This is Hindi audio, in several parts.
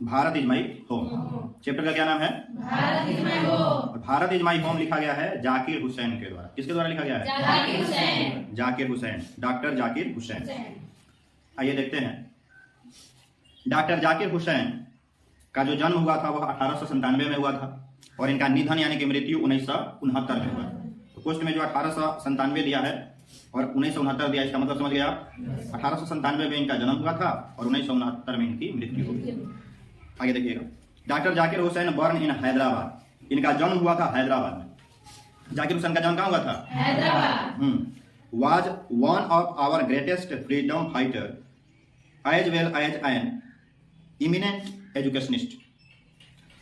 Bharat is my home. Chapter का क्या नाम है? Bharat is my home. Bharat is my home लिखा गया है जाकिर हुसैन के द्वारा। किसके द्वारा लिखा गया है? जाकिर हुसैन। जाकिर हुसैन, डॉक्टर जाकिर हुसैन। आइए देखते हैं। डॉक्टर जाकिर हुसैन का जो जन्म हुआ था वह 1897 में हुआ था और इनका निधन यानी कि मृत्यु 1969 में हुआ। तो पोस्ट में जो 1897 दिया है और 1969 दिया, इसका मतलब समझ गए आप? 1897 में इनका जन्म हुआ था और 1969 में इनकी मृत्यु हो गई। आगे देखिएगा। डॉक्टर जाकिर हुसैन बर्न इन हैदराबाद। इनका जन्म हुआ था हैदराबाद में। जाकिर हुसैन का जन्म कहाँ हुआ था? Hyderabad. Was one of our greatest freedom fighter as well as an eminent educationist.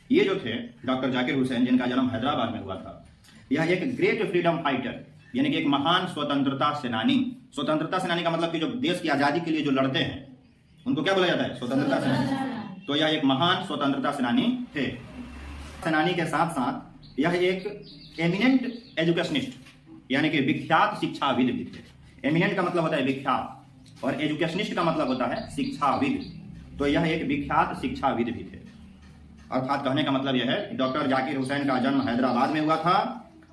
ये जो थे डॉक्टर जाकिर हुसैन, जिनका जन्म हैदराबाद में हुआ था, यह एक ग्रेट फ्रीडम फाइटर यानी कि एक महान स्वतंत्रता सेनानी। स्वतंत्रता सेनानी का मतलब कि जो देश की आजादी के लिए जो लड़ते हैं उनको क्या बोला जाता है? स्वतंत्रता सेनानी। तो यह एक महान स्वतंत्रता सेनानी थे। सेनानी के साथ साथ यह एक एमिनेंट एजुकेशनिस्ट यानी कि विख्यात शिक्षाविद भी थे। एमिनेंट का मतलब होता है विख्यात और एजुकेशनिस्ट का मतलब होता है शिक्षाविद। तो यह एक विख्यात शिक्षाविद भी थे। अर्थात कहने का मतलब यह है कि डॉक्टर जाकिर हुसैन का जन्म हैदराबाद में हुआ था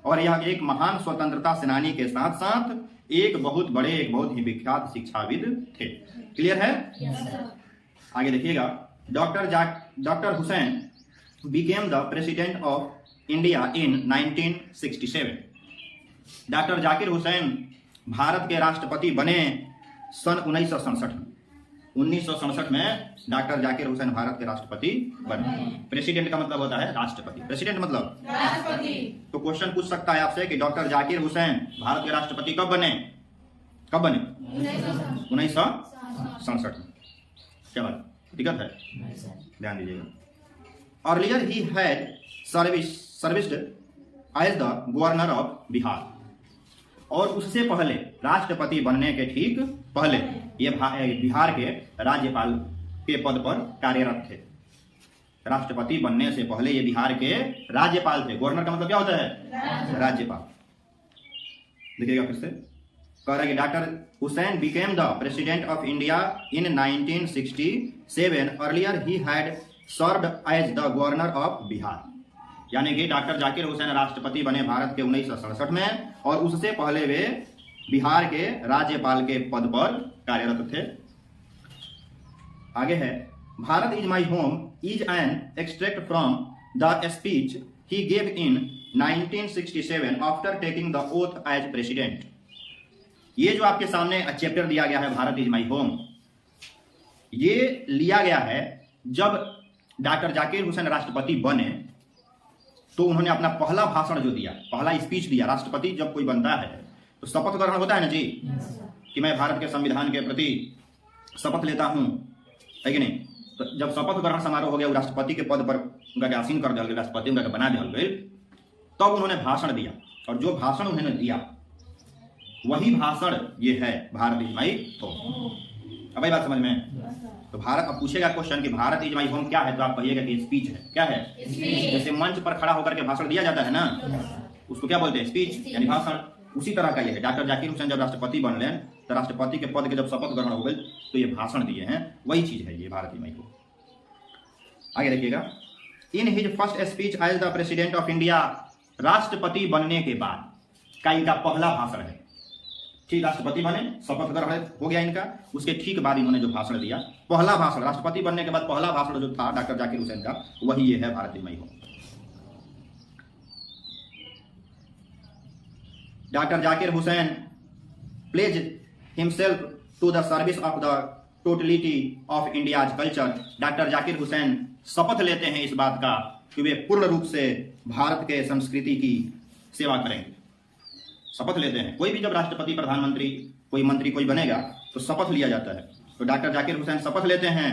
और यह एक महान स्वतंत्रता सेनानी के साथ साथ एक बहुत ही विख्यात शिक्षाविद थे। क्लियर है? आगे देखिएगा। Doctor Hussain became the president of India in 1967। Doctor Zakir Hussain Bharat के राष्ट्रपति बने सन 1967 में। 1967 में डॉक्टर जाकिर हुसैन भारत के राष्ट्रपति बने। प्रेसिडेंट का मतलब होता है राष्ट्रपति। प्रेसिडेंट मतलब राष्ट्रपति। तो क्वेश्चन पूछ सकता है आपसे कि डॉक्टर जाकिर हुसैन भारत के राष्ट्रपति कब बने? 1967 में। क्या बात? दिक्कत है? ध्यान दीजिएगा। अर्लियर ही had serviced as the governor of Bihar. और उससे पहले, राष्ट्रपति बनने के ठीक पहले, ये बिहार के राज्यपाल के पद पर कार्यरत थे। राष्ट्रपति बनने से पहले ये बिहार के राज्यपाल थे। गवर्नर का मतलब क्या होता है? राज्यपाल। देखिएगा फिर से। कह रहा है कि doctor Hussain became the president of India in 1967। Earlier ही had served as the governor of Bihar. यानी कि डॉक्टर जाकिर हुसैन राष्ट्रपति बने भारत के 1967 में और उससे पहले वे बिहार के राज्यपाल के पद पर कार्यरत थे। आगे है। Bharat is my home is an extract from the speech he gave in 1967 after taking the oath as president. ये जो आपके सामने चैप्टर दिया गया है भारत इज माई होम, ये लिया गया है जब डॉक्टर जाकिर हुसैन राष्ट्रपति बने तो उन्होंने अपना पहला भाषण जो दिया, पहला स्पीच दिया। राष्ट्रपति जब कोई बनता है तो शपथ ग्रहण होता है ना जी, कि मैं भारत के संविधान के प्रति शपथ लेता हूं, है कि नहीं? तो जब शपथ ग्रहण समारोह हो गया, राष्ट्रपति के पद पर उनका आसीन कर दिया गया, राष्ट्रपति उनका बना दिया गया, तब उन्होंने भाषण दिया। और जो भाषण उन्होंने दिया वही भाषण ये है भारत इज माई होम। अब ये बात समझ में? तो भारत, अब पूछेगा क्वेश्चन कि भारत इज माई होम क्या है, तो आप कहिएगा कि स्पीच है। क्या है? जैसे मंच पर खड़ा होकर के भाषण दिया जाता है ना, उसको क्या बोलते हैं? स्पीच यानी भाषण। उसी तरह का ये है। डॉक्टर जाकिर हुसैन जब राष्ट्रपति बन रहे तो राष्ट्रपति के पद के जब शपथ ग्रहण हो गए तो ये भाषण दिए हैं, वही चीज है ये भारत इज माई होम। आगे देखिएगा। In his first speech as the president of India, राष्ट्रपति बनने के बाद का इनका पहला भाषण है। ठीक, राष्ट्रपति बने, शपथ ग्रहण हो गया इनका, उसके ठीक बाद इन्होंने जो भाषण दिया, पहला भाषण, राष्ट्रपति बनने के बाद पहला भाषण जो था डॉक्टर जाकिर हुसैन का, वही ये है Bharat is my home. Doctor Zakir Hussain pledges himself to the service of the totality of India's culture. Doctor Zakir Hussain शपथ लेते हैं इस बात का कि वे पूर्ण रूप से भारत के संस्कृति की सेवा करेंगे। शपथ लेते हैं। कोई भी जब राष्ट्रपति, प्रधानमंत्री, कोई मंत्री, कोई बनेगा तो शपथ लिया जाता है। तो डॉक्टर जाकिर हुसैन शपथ लेते हैं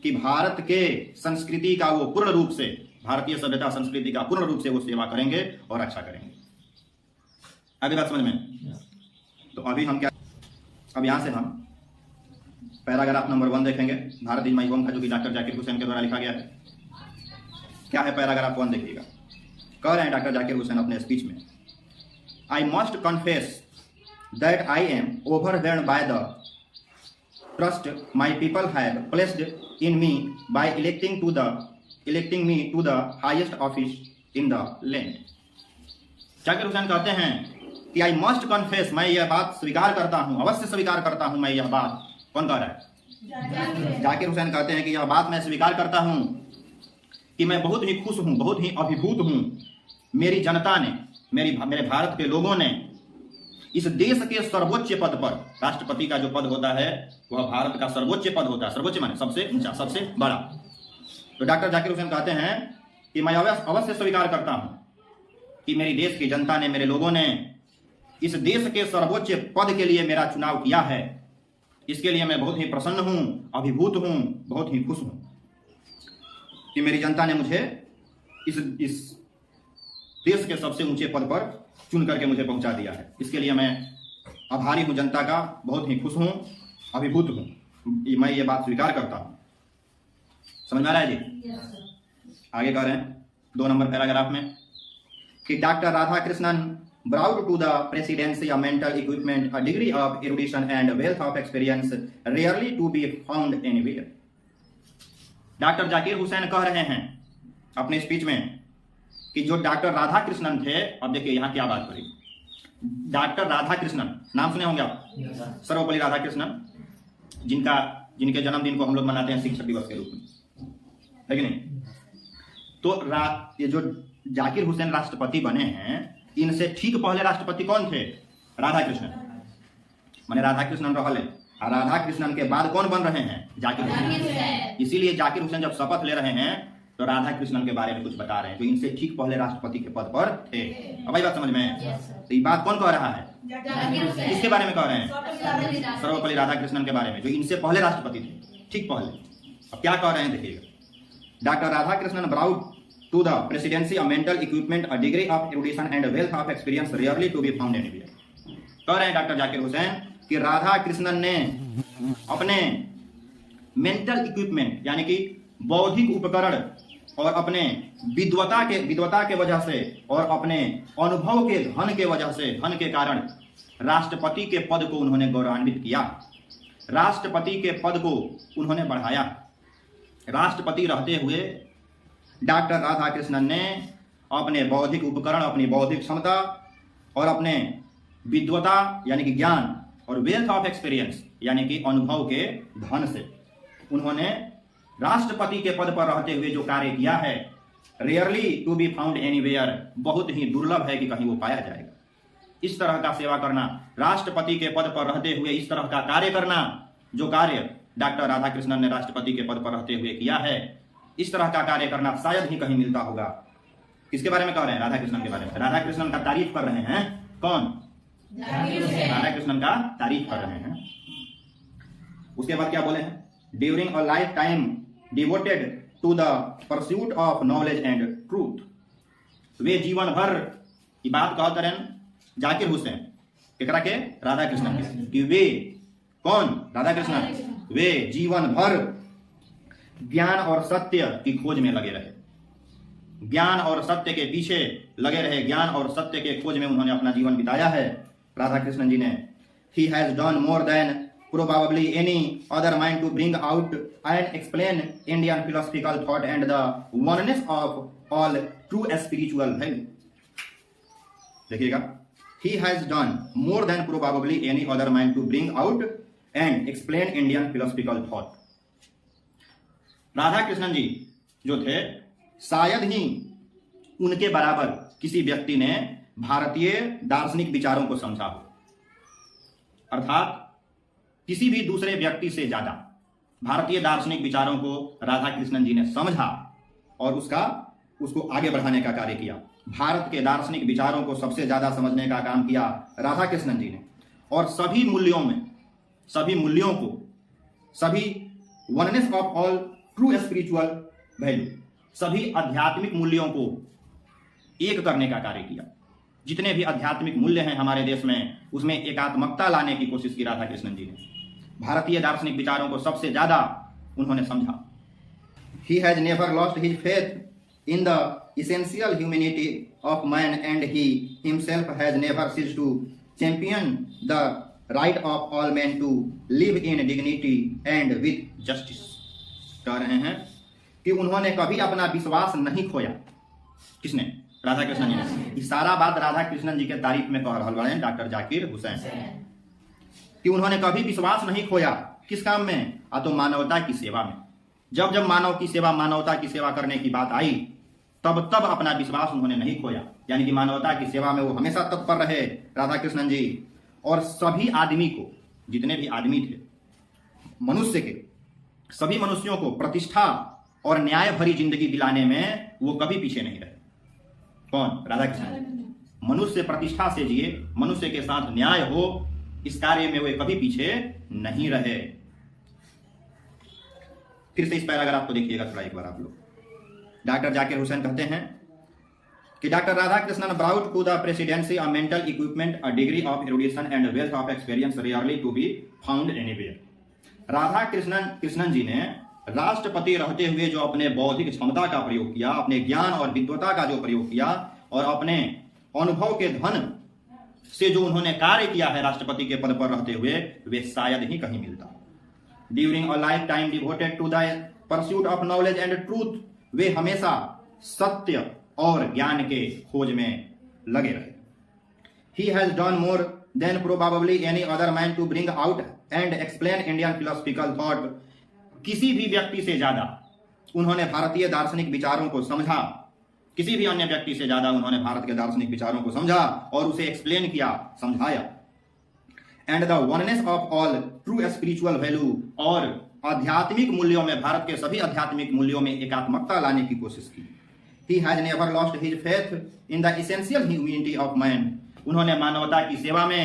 कि भारत के संस्कृति का वो पूर्ण रूप से, भारतीय सभ्यता संस्कृति का पूर्ण रूप से वो सेवा करेंगे और अच्छा करेंगे। अभी बात समझ में? तो अभी हम क्या, अब यहां से हम पैराग्राफ नंबर 1 देखेंगे भारत इज माई होम का, जो कि डॉक्टर जाकिर हुसैन के द्वारा लिखा गया है। क्या है पैराग्राफ 1? देखिएगा। कह रहे हैं डॉक्टर जाकिर हुसैन अपने स्पीच में, I must confess that I am overwhelmed by the trust my people have placed in me by electing me to the highest office in the land. Zakir Hussain कहते हैं कि आई मस्ट कन्फेस, मैं यह बात स्वीकार करता हूं, अवश्य स्वीकार करता हूं मैं यह बात। कौन कह रहा है? जाकिर हुसैन कहते हैं कि यह बात मैं स्वीकार करता हूं कि मैं बहुत ही खुश हूं, बहुत ही अभिभूत हूं। मेरी जनता ने, मेरे भारत के लोगों ने इस देश के सर्वोच्च पद पर, राष्ट्रपति का जो पद होता है वह भारत का सर्वोच्च पद होता है, सर्वोच्च माने सबसे ऊंचा, सबसे बड़ा। तो डॉक्टर जाकिर हुसैन कहते हैं कि मैं अवश्य स्वीकार करता हूं कि मेरी देश की जनता ने, मेरे लोगों ने इस देश के सर्वोच्च पद के लिए मेरा चुनाव किया है। इसके लिए मैं बहुत ही प्रसन्न हूं, अभिभूत हूं, बहुत ही खुश हूं कि मेरी जनता ने मुझे इस देश के सबसे ऊंचे पद पर चुन करके मुझे पहुंचा दिया है। इसके लिए मैं आभारी हूं जनता का, बहुत ही खुश हूं, अभिभूत हूं। मैं ये बात स्वीकार करता हूं। समझ में आ रहा है जी? आगे कह रहे हैं 2 नंबर पैराग्राफ में कि doctor Radhakrishnan brought to the presidency a mental equipment, a degree of erudition and wealth of experience rarely to be found anywhere. Doctor Zakir Hussain कह रहे हैं अपने स्पीच में कि जो डॉक्टर राधाकृष्णन थे, अब देखिए यहां क्या बात करी। डॉक्टर राधाकृष्णन नाम सुने होंगे आप, सर्वपल्ली राधाकृष्णन, जिनके जन्मदिन को हम लोग मनाते हैं शिक्षक दिवस के रूप में, है कि नहीं? तो ये जो जाकिर हुसैन राष्ट्रपति बने हैं, इनसे ठीक पहले राष्ट्रपति कौन थे? राधाकृष्णन। माने राधाकृष्णन रहले, और राधाकृष्णन के बाद कौन बन रहे हैं? जाकिर हुसैन। इसीलिए जाकिर हुसैन जब शपथ ले रहे हैं तो राधाकृष्णन के बारे में कुछ बता रहे हैं, जो इनसे ठीक पहले राष्ट्रपति के पद पर थे। अब ये बात समझ में? तो ये बात कौन कह रहा है? किसके बारे में कह रहे हैं? सर्वपल्ली राधाकृष्णन के बारे में, जो इनसे पहले राष्ट्रपति थे, ठीक पहले। अब क्या कह रहे हैं देखिएगा। Doctor Radhakrishnan brought to the presidency a mental equipment, a degree of erudition and a wealth of experience rarely to be found anywhere. कह रहे हैं डॉक्टर जाकिर हुसैन कि राधा कृष्णन ने अपने मेंटल इक्विपमेंट यानी कि बौद्धिक उपकरण और अपने विद्वता के वजह से और अपने अनुभव के धन के कारण राष्ट्रपति के पद को उन्होंने गौरवान्वित किया, राष्ट्रपति के पद को उन्होंने बढ़ाया। राष्ट्रपति रहते हुए डॉक्टर राधाकृष्णन ने अपने बौद्धिक उपकरण, अपनी बौद्धिक क्षमता और अपने विद्वता यानी कि ज्ञान और वेल्थ ऑफ एक्सपीरियंस यानी कि अनुभव के धन से उन्होंने राष्ट्रपति के पद पर रहते हुए जो कार्य किया है, rarely to be found anywhere, बहुत ही दुर्लभ है कि कहीं वो पाया जाएगा। इस तरह का सेवा करना, राष्ट्रपति के पद पर रहते हुए इस तरह का कार्य करना, जो कार्य डॉक्टर राधाकृष्णन ने राष्ट्रपति के पद पर रहते हुए किया है, इस तरह का कार्य करना शायद ही कहीं मिलता होगा। किसके बारे में कह रहे हैं? राधाकृष्णन के बारे में। राधाकृष्णन का तारीफ कर रहे हैं। कौन? राधाकृष्णन का तारीफ कर रहे हैं। उसके बाद क्या बोले हैं? During a lifetime devoted to the pursuit of knowledge and truth, वे जीवन भर, ये बात कह करें जाकिर हुसैन केकरा के? राधाकृष्णन के, कि वे कौन? राधाकृष्णन। वे जीवन भर ज्ञान और सत्य की खोज में लगे रहे, ज्ञान और सत्य के पीछे लगे रहे, ज्ञान और सत्य के खोज में उन्होंने अपना जीवन बिताया है राधाकृष्णन जी ने। He has done more than probably any other mind to bring out and explain Indian philosophical thought and the oneness of all true spiritual value. देखिएगा, He has done more than probably any other mind to bring out and explain Indian philosophical thought. Radhakrishnan जी जो थे, शायद ही उनके बराबर किसी व्यक्ति ने भारतीय दार्शनिक विचारों को समझा हो, अर्थात किसी भी दूसरे व्यक्ति से ज्यादा भारतीय दार्शनिक विचारों को राधाकृष्णन जी ने समझा और उसको आगे बढ़ाने का कार्य किया। भारत के दार्शनिक विचारों को सबसे ज्यादा समझने का काम किया राधाकृष्णन जी ने, और सभी मूल्यों को, सभी oneness of all true spiritual value, सभी आध्यात्मिक मूल्यों को एक करने का कार्य किया। जितने भी आध्यात्मिक मूल्य हैं हमारे देश में, उसमें एकात्मकता लाने की कोशिश की राधाकृष्णन जी ने। भारतीय दार्शनिक विचारों को सबसे ज्यादा उन्होंने समझा। He has never lost his faith in the essential humanity of man and he himself has never ceased to champion the right of all men to live in dignity and with justice. कह रहे हैं कि उन्होंने कभी अपना विश्वास नहीं खोया। किसने? राधा कृष्णन जी ने। ये सारा बात राधा कृष्णन जी के तारीफ में कह रहा है डॉक्टर जाकिर हुसैन, कि उन्होंने कभी विश्वास नहीं खोया। किस काम में? तो मानवता की सेवा में। जब जब मानव की सेवा, मानवता की सेवा करने की बात आई, तब तब अपना विश्वास उन्होंने नहीं खोया। यानी कि मानवता की सेवा में वो हमेशा तत्पर रहे राधा कृष्णन जी। और सभी आदमी को, जितने भी आदमी थे मनुष्य के, सभी मनुष्यों को प्रतिष्ठा और न्याय भरी जिंदगी दिलाने में वो कभी पीछे नहीं रहे। कौन? राधा कृष्ण। मनुष्य प्रतिष्ठा से जिए, मनुष्य के साथ न्याय हो, इस कार्य में वे कभी पीछे नहीं रहे। फिर से इस पैराग्राफ को देखिएगा थोड़ा एक बार आप लोग। डॉक्टर जाकिर हुसैन कहते हैं कि doctor Radhakrishnan brought to the presidency a mental equipment, a degree of erudition and wealth of experience rarely to be found anywhere. Radhakrishnan ji ने राष्ट्रपति रहते हुए जो अपने बौद्धिक क्षमता का प्रयोग किया, अपने ज्ञान और विद्वता का जो प्रयोग किया, और अपने अनुभव के धन से जो उन्होंने कार्य किया है राष्ट्रपति के पद पर रहते हुए, वे शायद ही कहीं मिलता। During a lifetime devoted to the pursuit of knowledge and truth, वे हमेशा सत्य और ज्ञान के खोज में लगे रहे। He has done more than probably any other man to bring out and explain Indian philosophical thought. किसी भी व्यक्ति से ज्यादा उन्होंने भारतीय दार्शनिक विचारों को समझा, किसी भी अन्य व्यक्ति से ज्यादा उन्होंने भारत के दार्शनिक विचारों को समझा और उसे एक्सप्लेन किया, समझाया। And the oneness of all true spiritual value, और आध्यात्मिक मूल्यों में, भारत के सभी आध्यात्मिक मूल्यों में एकात्मकता लाने की कोशिश की। He has never lost his faith in the essential humanity of man. उन्होंने मानवता की सेवा में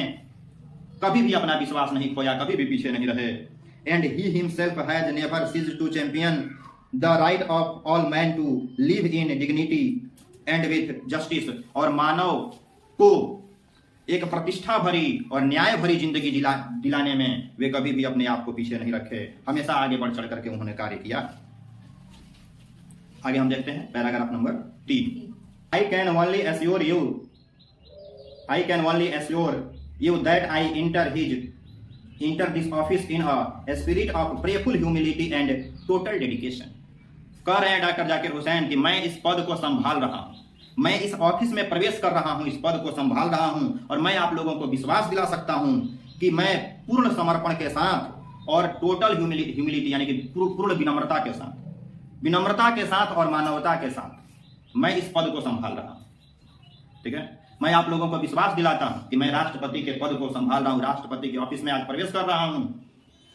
कभी भी अपना विश्वास नहीं खोया, कभी भी पीछे नहीं रहे। And he himself has never ceased to champion the right of all men to live in dignity and with justice. और मानव को एक प्रतिष्ठा भरी और न्याय भरी जिंदगी दिलाने में वे कभी भी अपने आप को पीछे नहीं रखे, हमेशा आगे बढ़ चढ़ करके उन्होंने कार्य किया। आगे हम देखते हैं paragraph number 3। I can only assure you that I inter this office in a spirit of prayerful humility and total dedication. कह रहे हैं डॉक्टर जाकिर हुसैन कि मैं इस पद को संभाल रहा हूं, मैं इस ऑफिस में प्रवेश कर रहा हूं, इस पद को संभाल रहा हूं, और मैं आप लोगों को विश्वास दिला सकता हूं कि मैं पूर्ण समर्पण के साथ और टोटल ह्यूमिलिटी यानी कि पूर्ण विनम्रता के साथ और मानवता के साथ मैं इस पद को संभाल रहा हूं। ठीक है, मैं आप लोगों को विश्वास दिलाता हूं कि मैं राष्ट्रपति के पद को संभाल रहा हूं, राष्ट्रपति के ऑफिस में आज प्रवेश कर रहा हूं,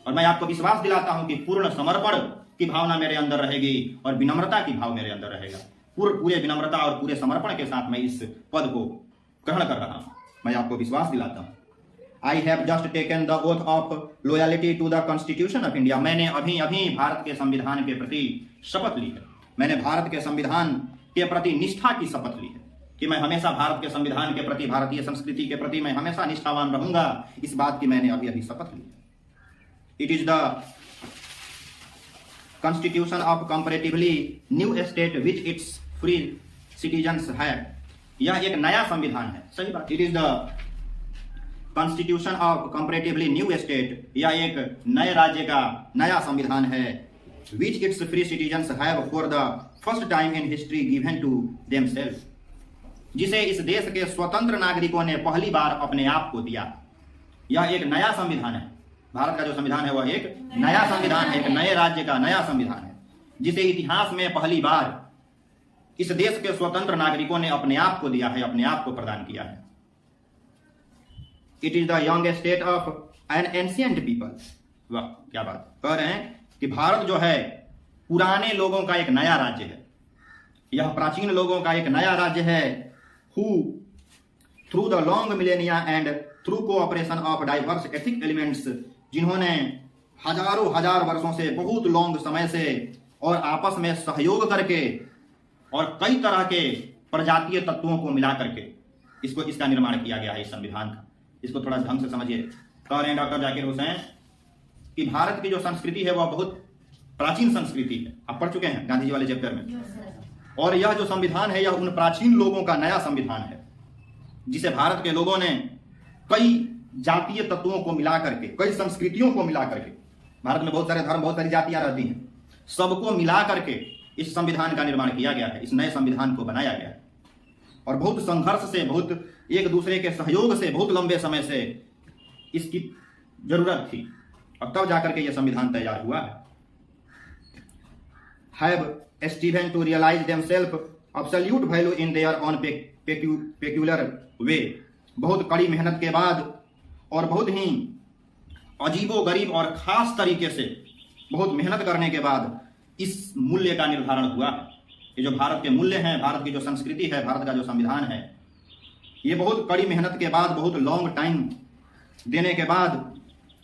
और मैं आपको विश्वास दिलाता हूं कि पूर्ण समर्पण की भावना मेरे अंदर रहेगी और विनम्रता की भाव मेरे अंदर रहेगा। पूरे विनम्रता और पूरे समर्पण के साथ मैं इस पद को ग्रहण कर रहा हूं, मैं आपको विश्वास दिलाता हूं। I have just taken the oath of loyalty to the constitution of India. मैंने अभी अभी भारत के संविधान के प्रति शपथ ली है, मैंने भारत के संविधान के प्रति निष्ठा की शपथ ली है कि मैं हमेशा भारत के संविधान के प्रति, भारतीय संस्कृति के प्रति मैं हमेशा निष्ठावान रहूंगा। इस बात की मैंने अभी अभी शपथ ली है। It is the constitution of comparatively new state which its free citizens है। यह एक नया संविधान है, सही बात। It is the constitution of comparatively new state, यह एक नए राज्य का नया संविधान है। Which its free citizens have for the first time in history given to themselves, जिसे इस देश के स्वतंत्र नागरिकों ने पहली बार अपने आप को दिया। यह एक नया संविधान है, भारत का जो संविधान है वह एक नया संविधान है, एक नए राज्य का नया संविधान है, जिसे इतिहास में पहली बार इस देश के स्वतंत्र नागरिकों ने अपने आप को दिया है, अपने आप को प्रदान किया है। It is the young state of N ancient people. वाह क्या बात कह रहे हैं कि भारत जो है पुराने लोगों का एक नया राज्य है, यह प्राचीन लोगों का एक नया राज्य है। Who through the long millennia and through cooperation of diverse ethic elements, जिन्होंने हजारों हजार वर्षों से, बहुत लॉन्ग समय से और आपस में सहयोग करके और कई तरह के प्रजातीय तत्वों को मिला करके इसका निर्माण किया गया है, इस संविधान का। इसको थोड़ा ढंग से समझिए। कह रहे हैं डॉक्टर जाकिर हुसैन कि भारत की जो संस्कृति है वह बहुत प्राचीन संस्कृति है, आप पढ़ चुके हैं गांधी जी वाले चैप्टर में। और यह जो संविधान है यह उन प्राचीन लोगों का नया संविधान है, जिसे भारत के लोगों ने कई जातीय तत्वों को मिला करके, कई संस्कृतियों को मिला करके, भारत में बहुत सारे धर्म, बहुत सारी जातियां रहती हैं, सबको मिला करके इस संविधान का निर्माण किया गया है, इस नए संविधान को बनाया गया है। और बहुत संघर्ष से, बहुत एक दूसरे के सहयोग से, बहुत लंबे समय से इसकी जरूरत थी और तब जाकर के यह संविधान तैयार हुआ है। Have striven to realise themself absolute value in their own peculiar way. बहुत कड़ी मेहनत के बाद और बहुत ही अजीबो गरीब और खास तरीके से बहुत मेहनत करने के बाद इस मूल्य का निर्धारण हुआ है। ये जो भारत के मूल्य हैं, भारत की जो संस्कृति है, भारत का जो संविधान है, ये बहुत कड़ी मेहनत के बाद, बहुत लॉन्ग टाइम देने के बाद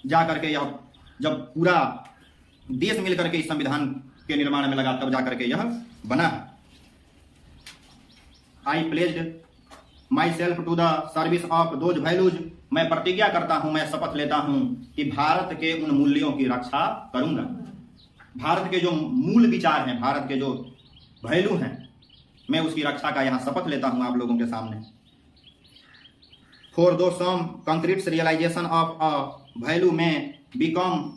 जाकर के यह, जब पूरा देश मिलकर के इस संविधान के निर्माण में लगा, तब जाकर के यह बना है। I pledged myself to the service of those values. मैं प्रतिज्ञा करता हूं, मैं शपथ लेता हूं कि भारत के उन मूल्यों की रक्षा करूंगा। भारत के जो मूल विचार हैं, भारत के जो वैल्यू हैं, मैं उसकी रक्षा का यहां शपथ लेता हूं आप लोगों के सामने। For though some concrete realisation of a value may become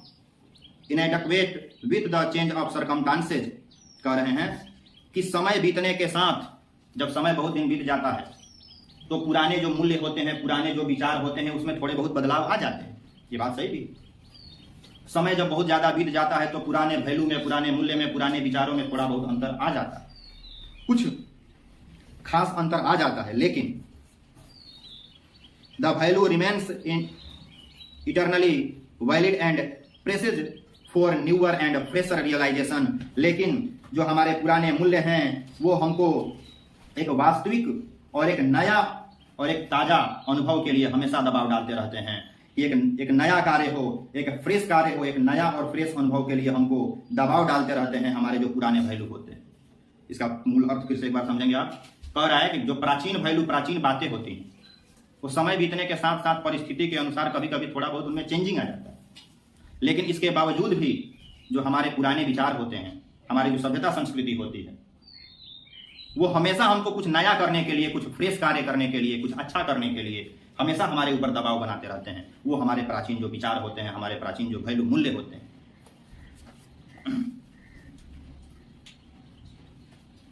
inadequate with the change of circumstances. कह रहे हैं कि समय बीतने के साथ, जब समय बहुत दिन बीत जाता है तो पुराने जो मूल्य होते हैं, पुराने जो विचार होते हैं, उसमें थोड़े बहुत बदलाव आ जाते हैं। ये बात सही भी। समय जब बहुत ज्यादा बीत जाता है तो पुराने वैल्यू में, पुराने मूल्य में, पुराने विचारों में थोड़ा बहुत अंतर आ जाता है, कुछ खास अंतर आ जाता है, लेकिन the value remains in eternally valid and presses for newer and fresher realisation. लेकिन जो हमारे पुराने मूल्य हैं वो हमको एक वास्तविक और एक नया और एक ताजा अनुभव के लिए हमेशा दबाव डालते रहते हैं। एक नया कार्य हो, एक फ्रेश कार्य हो, एक नया और फ्रेश अनुभव के लिए हमको दबाव डालते रहते हैं हमारे जो पुराने वैल्यू होते हैं। इसका मूल अर्थ फिर से एक बार समझेंगे आप। कह रहा है कि जो प्राचीन वैल्यू, प्राचीन बातें होती हैं, वो समय बीतने के साथ साथ परिस्थिति के अनुसार कभी कभी थोड़ा बहुत उनमें चेंजिंग आ जाता है, लेकिन इसके बावजूद भी जो हमारे पुराने विचार होते हैं, हमारी जो सभ्यता संस्कृति होती है, वो हमेशा हमको कुछ नया करने के लिए, कुछ फ्रेश कार्य करने के लिए, कुछ अच्छा करने के लिए हमेशा हमारे ऊपर दबाव बनाते रहते हैं। वो हमारे प्राचीन जो विचार होते हैं, हमारे प्राचीन जो वैल्यू मूल्य होते हैं।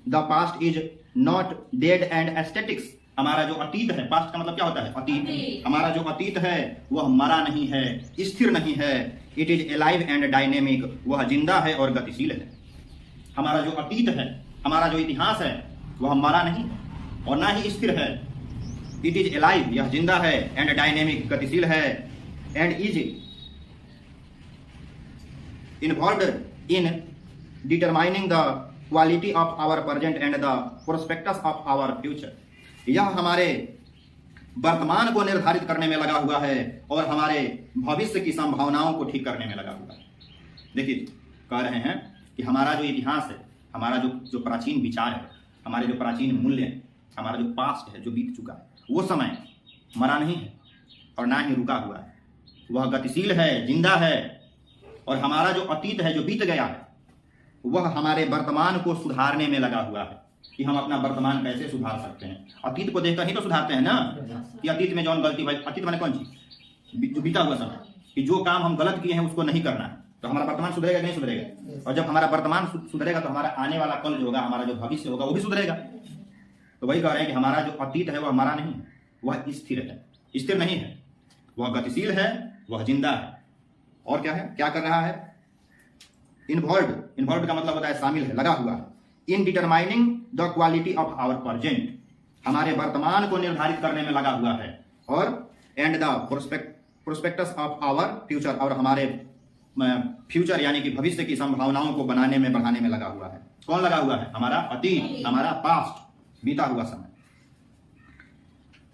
The past is not dead and aesthetics. हमारा जो अतीत है, पास्ट का मतलब क्या होता है? अतीत। हमारा जो अतीत है वह मरा नहीं है, स्थिर नहीं है। It is alive and dynamic. वह जिंदा है और गतिशील है। हमारा जो अतीत है, हमारा जो इतिहास है, वह मरा नहीं और ना ही स्थिर है। इट इज एलाइव, यह जिंदा है, एंड डायनेमिक, गतिशील है, and is involved in determining the quality of our present and the prospects of our future. यह हमारे वर्तमान को निर्धारित करने में लगा हुआ है और हमारे भविष्य की संभावनाओं को ठीक करने में लगा हुआ है। देखिए, कह रहे हैं कि हमारा जो इतिहास है, हमारा जो प्राचीन विचार है, हमारे जो प्राचीन मूल्य है, हमारा जो पास्ट है, जो बीत चुका है, वो समय मरा नहीं है और ना ही रुका हुआ है। वह गतिशील है, जिंदा है। और हमारा जो अतीत है, जो बीत गया है, वह हमारे वर्तमान को सुधारने में लगा हुआ है कि हम अपना वर्तमान कैसे सुधार सकते हैं। अतीत को देखकर ही तो सुधारते हैं ना, कि अतीत में जौन गलती भाई, अतीत माने कौन चीज? जो बीता हुआ समय, कि जो काम हम गलत किए हैं उसको नहीं करना है, तो हमारा वर्तमान सुधरेगा कि नहीं सुधरेगा? और जब हमारा वर्तमान सुधरेगा तो हमारा आने वाला कल जो होगा, हमारा जो भविष्य होगा, वो भी सुधरेगा। तो वही कह रहे हैं कि हमारा जो अतीत है वह हमारा नहीं, वह स्थिर है, स्थिर नहीं है, वह गतिशील है, वह जिंदा है। और क्या है, क्या कर रहा है? इन्वॉल्व्ड का मतलब होता है शामिल है, लगा हुआ है। In determining the quality of our present, हमारे वर्तमान को निर्धारित करने में लगा हुआ है। और and the prospects of our future, और हमारे फ्यूचर यानी कि भविष्य की संभावनाओं को बनाने में, बढ़ाने में लगा हुआ है। कौन लगा हुआ है? हमारा अतीत, हमारा पास्ट, बीता हुआ समय।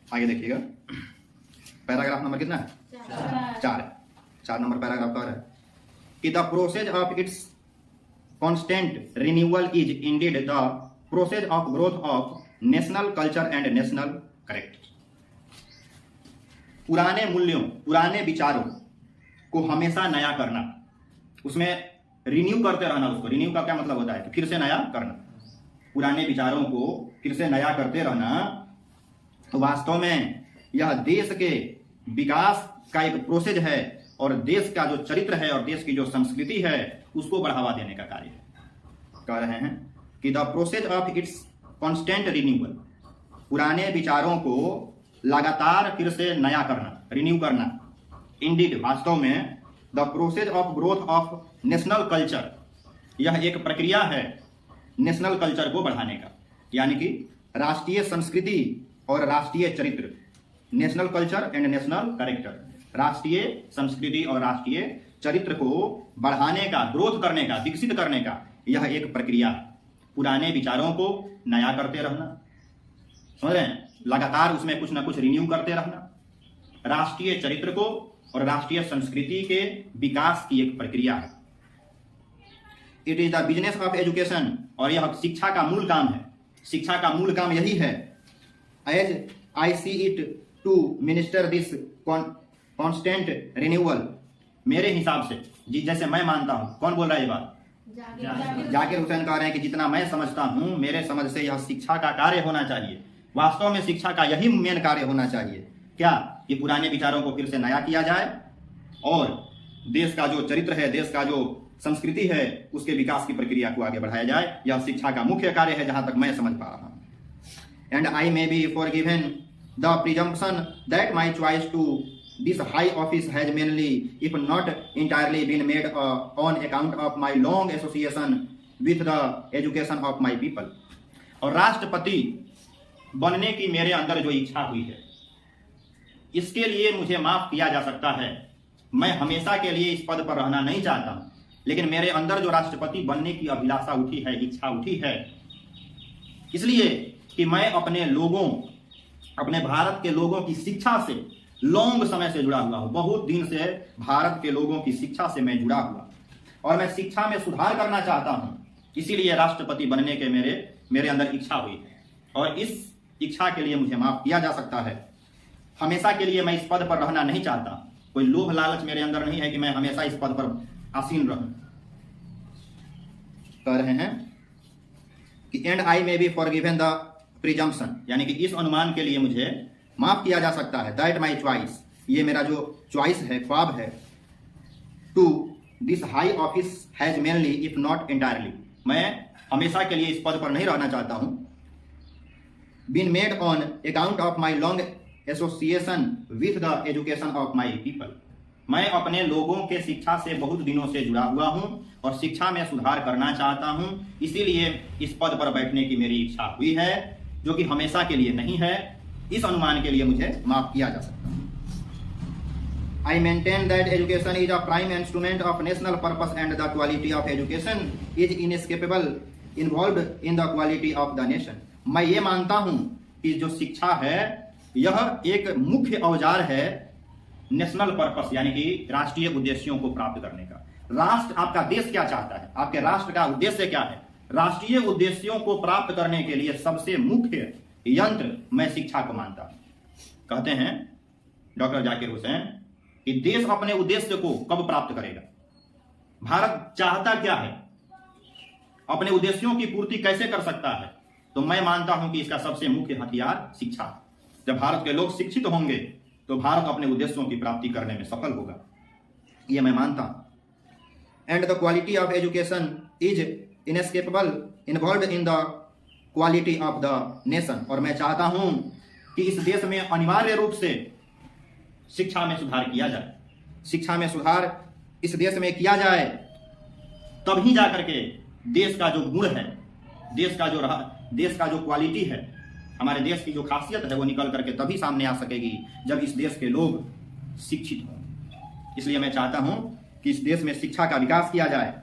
आगे देखिएगा, पैराग्राफ नंबर कितना है? 4 नंबर पैराग्राफ कह रहा है कि the process of its constant renewal is indeed the process of growth of national culture and national character। पुराने मूल्यों, पुराने विचारों को हमेशा नया करना, उसमें रिन्यू करते रहना। उसको रिन्यू का क्या मतलब होता है? कि फिर से नया करना। पुराने विचारों को फिर से नया करते रहना वास्तव में यह देश के विकास का एक प्रोसेस है और देश का जो चरित्र है और देश की जो संस्कृति है उसको बढ़ावा देने का कार्य है। कह रहे हैं कि the process of its constant renewal, पुराने विचारों को लगातार फिर से नया करना, रिन्यू करना। इंडीड, वास्तव में, the process of growth of national culture, यह एक प्रक्रिया है नेशनल कल्चर को बढ़ाने का, यानी कि राष्ट्रीय संस्कृति और राष्ट्रीय चरित्र, national culture and national character, राष्ट्रीय संस्कृति और राष्ट्रीय चरित्र को बढ़ाने का, ग्रोथ करने का, विकसित करने का यह एक प्रक्रिया है। पुराने विचारों को नया करते रहना, समझ रहे हैं, लगातार उसमें कुछ ना कुछ रिन्यू करते रहना, राष्ट्रीय चरित्र को और राष्ट्रीय संस्कृति के विकास की एक प्रक्रिया है। It is the business of education, और यह शिक्षा का मूल काम है। शिक्षा का मूल काम यही है। As I see it to minister this constant renewal, मेरे हिसाब से, जी जैसे मैं मानता हूं, कौन बोल रहा है ये बात? जाकिर हुसैन कह रहे हैं कि जितना मैं समझता हूं, मेरे समझ से यह शिक्षा का कार्य होना चाहिए। वास्तव में शिक्षा का यही मेन कार्य होना चाहिए। क्या? कि पुराने विचारों को फिर से नया किया जाए और देश का जो चरित्र है, देश का जो संस्कृति है, उसके विकास की प्रक्रिया को आगे बढ़ाया जाए। यह शिक्षा का मुख्य कार्य है, जहां तक मैं समझ पा रहा हूं। And I may be forgiven the presumption that my choice to this high office has mainly if not entirely been made on account of my long association with the education of my people. और राष्ट्रपति बनने की मेरे अंदर जो इच्छा हुई है, इसके लिए मुझे माफ किया जा सकता है। मैं हमेशा के लिए इस पद पर रहना नहीं चाहता हूं, लेकिन मेरे अंदर जो राष्ट्रपति बनने की अभिलाषा उठी है, इच्छा उठी है, इसलिए कि मैं अपने लोगों, अपने भारत के लोगों की शिक्षा से लॉन्ग समय से जुड़ा हुआ हूं। बहुत दिन से भारत के लोगों की शिक्षा से मैं जुड़ा हुआ, और मैं शिक्षा में सुधार करना चाहता हूं। इसीलिए राष्ट्रपति बनने के मेरे अंदर इच्छा हुई है, और इस इच्छा के लिए मुझे माफ किया जा सकता है। हमेशा के लिए मैं इस पद पर रहना नहीं चाहता। कोई लोभ लालच मेरे अंदर नहीं है कि मैं हमेशा इस पद पर आसीन रहूं। कह रहे हैं कि and I may be forgiven the presumption, यानी कि इस अनुमान के लिए मुझे माफ किया जा सकता है। दैट माई चॉइस, ये मेरा जो चॉइस है, ख्वाब है, to this high office has mainly if not entirely, मैं हमेशा के लिए इस पद पर नहीं रहना चाहता हूं। Been made on account of my long association with the education of my people, मैं अपने लोगों के शिक्षा से बहुत दिनों से जुड़ा हुआ हूं और शिक्षा में सुधार करना चाहता हूं। इसीलिए इस पद पर बैठने की मेरी इच्छा हुई है, जो कि हमेशा के लिए नहीं है। इस अनुमान के लिए मुझे माफ किया जा सकता है। I maintain that education is a prime instrument of national purpose and the quality of education is inescapable involved in the quality of the nation. मैं ये मानता हूं कि जो शिक्षा है यह एक मुख्य औजार है नेशनल पर्पस, यानी कि राष्ट्रीय उद्देश्यों को प्राप्त करने का। राष्ट्र, आपका देश क्या चाहता है, आपके राष्ट्र का उद्देश्य क्या है, राष्ट्रीय उद्देश्यों को प्राप्त करने के लिए सबसे मुख्य यंत्र मैं शिक्षा को मानता हूं। कहते हैं डॉक्टर जाकिर हुसैन कि देश अपने उद्देश्य को कब प्राप्त करेगा, भारत चाहता क्या है, अपने उद्देश्यों की पूर्ति कैसे कर सकता है, तो मैं मानता हूं कि इसका सबसे मुख्य हथियार शिक्षा है। जब भारत के लोग शिक्षित होंगे तो भारत अपने उद्देश्यों की प्राप्ति करने में सफल होगा, यह मैं मानता हूं। And the quality of education is inescapable involved in the quality of the nation, और मैं चाहता हूं कि इस देश में अनिवार्य रूप से शिक्षा में सुधार किया जाए। शिक्षा में सुधार इस देश में किया जाए, तभी जाकर के देश का जो गुण है, देश का जो क्वालिटी है, हमारे देश की जो खासियत है, वो निकल करके तभी सामने आ सकेगी जब इस देश के लोग शिक्षित हों। इसलिए मैं चाहता हूं कि इस देश में शिक्षा का विकास किया जाए,